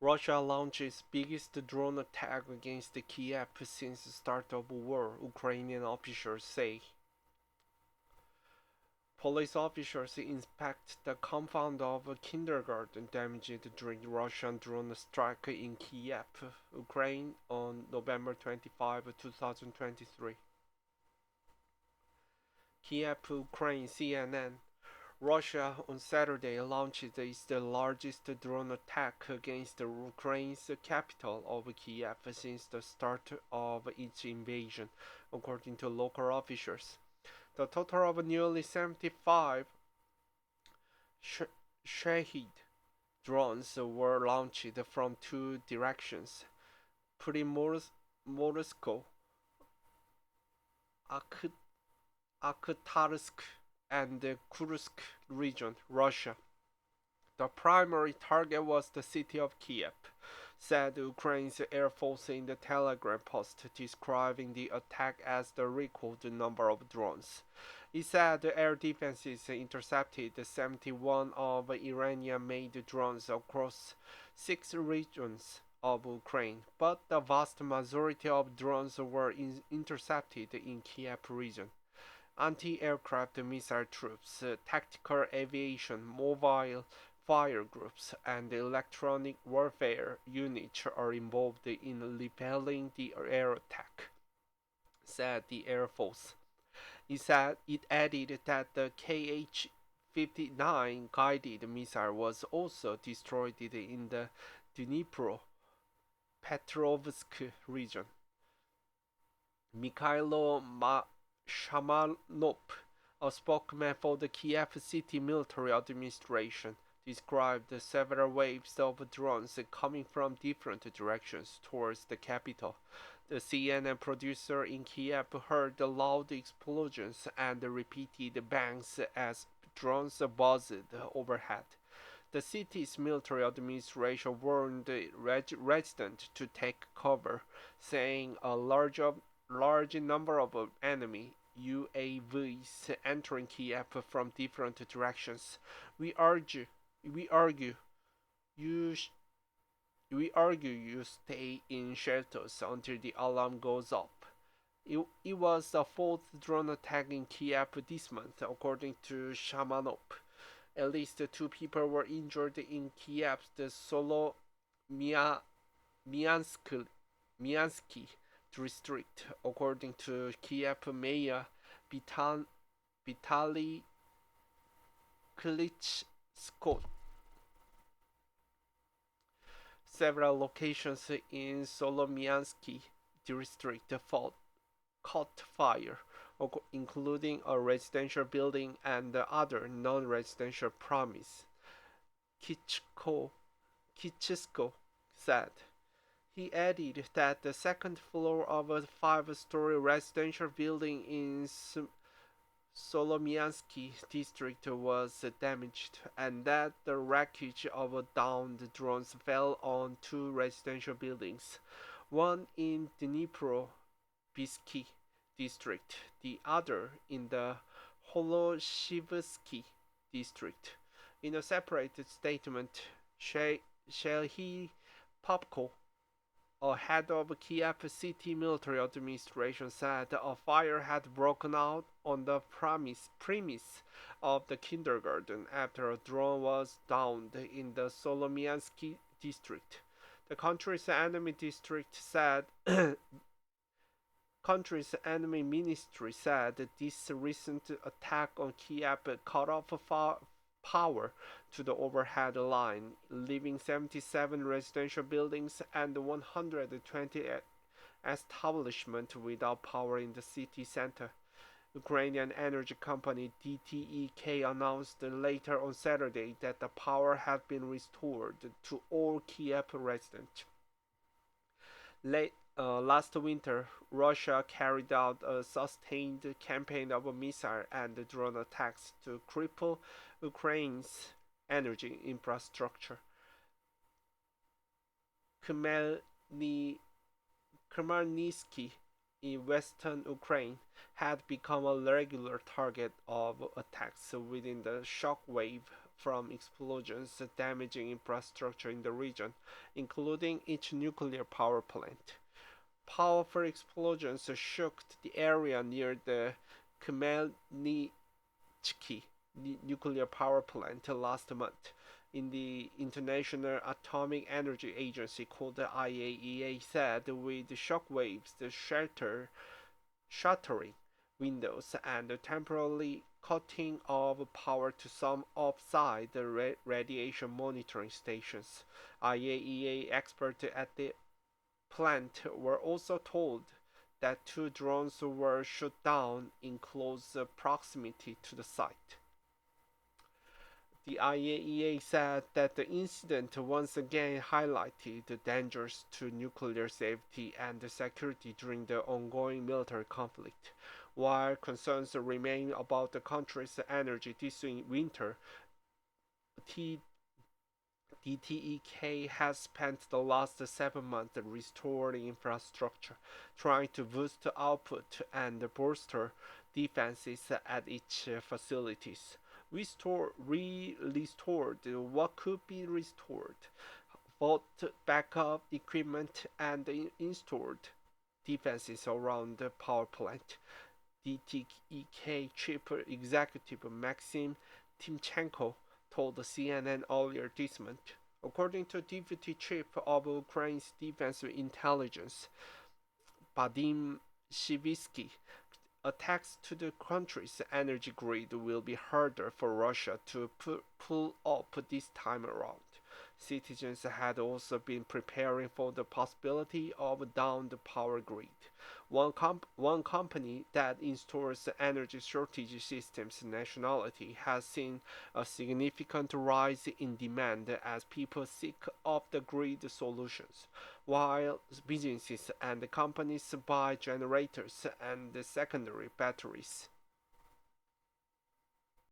Russia launched its biggest drone attack against Kyiv since the start of the war, Ukrainian officials say. Police officers inspect the compound of a kindergarten damaged during Russian drone strike in Kyiv, Ukraine on November 25, 2023. Kyiv, Ukraine, CNN. Russia on Saturday launched its largest drone attack against Ukraine's capital of Kyiv since the start of its invasion, according to local officials. The total of nearly 75 Shahid drones were launched from two directions: Primorsko, Akhtarsk, and the Kursk region, Russia. The primary target was the city of Kyiv, said Ukraine's Air Force in the Telegram post, describing the attack as the record number of drones. It said the air defenses intercepted 71 of Iranian-made drones across 6 regions of Ukraine, but the vast majority of drones were intercepted in Kyiv region. Anti-aircraft missile troops, tactical aviation, mobile fire groups, and electronic warfare units are involved in repelling the air attack, said the Air Force. It added that the Kh-59 guided missile was also destroyed in the Dnipro-Petrovsk region. Mikhailo Shamanov, a spokesman for the Kyiv City Military Administration, described several waves of drones coming from different directions towards the capital. The CNN producer in Kyiv heard the loud explosions and repeated bangs as drones buzzed overhead. The city's military administration warned residents to take cover, saying a large number of enemy UAVs entering Kyiv from different directions. We argue you we argue you stay in shelters until the alarm goes up. It was the fourth drone attack in Kyiv this month, according to Shamanov. At least 2 people were injured in Kyiv's Miansky district, according to Kyiv Mayor Vitaly Klitschko. Several locations in Solomiansky district caught fire, including a residential building and other non-residential premises, Kichko said. He added that the second floor of a 5-story residential building in Solomiansky district was damaged, and that the wreckage of downed drones fell on 2 residential buildings, one in Dnipro-Bisky district, the other in the Holoshivsky district. In a separate statement, Shelhi Popko, a head of Kyiv City Military Administration, said a fire had broken out on the premise of the kindergarten after a drone was downed in the Solomiansky district. The country's enemy ministry said this recent attack on Kyiv cut off power to the overhead line, leaving 77 residential buildings and 120 establishments without power in the city center. Ukrainian energy company DTEK announced later on Saturday that the power had been restored to all Kyiv residents. Last winter, Russia carried out a sustained campaign of missile and drone attacks to cripple Ukraine's energy infrastructure. Khmelnytsky in western Ukraine had become a regular target of attacks within the shockwave from explosions damaging infrastructure in the region, including each nuclear power plant. Powerful explosions shook the area near the Khmelnytsky nuclear power plant last month. In the International Atomic Energy Agency, called the IAEA, said with shockwaves shattering windows and temporarily cutting off power to some offsite radiation monitoring stations. IAEA experts at the plant were also told that two drones were shot down in close proximity to the site. The IAEA said that the incident once again highlighted the dangers to nuclear safety and security during the ongoing military conflict. While concerns remain about the country's energy this winter, DTEK has spent the last 7 months restoring infrastructure, trying to boost output and bolster defenses at its facilities. Restored what could be restored, bought backup equipment, and installed defenses around the power plant. DTEK chief executive Maxim Timchenko told CNN earlier this month. According to Deputy Chief of Ukraine's Defense Intelligence, Vadim Shivitsky, attacks to the country's energy grid will be harder for Russia to pull up this time around. Citizens had also been preparing for the possibility of down the power grid. One company that installs energy shortage systems nationality has seen a significant rise in demand as people seek off-the-grid solutions, while businesses and companies buy generators and secondary batteries.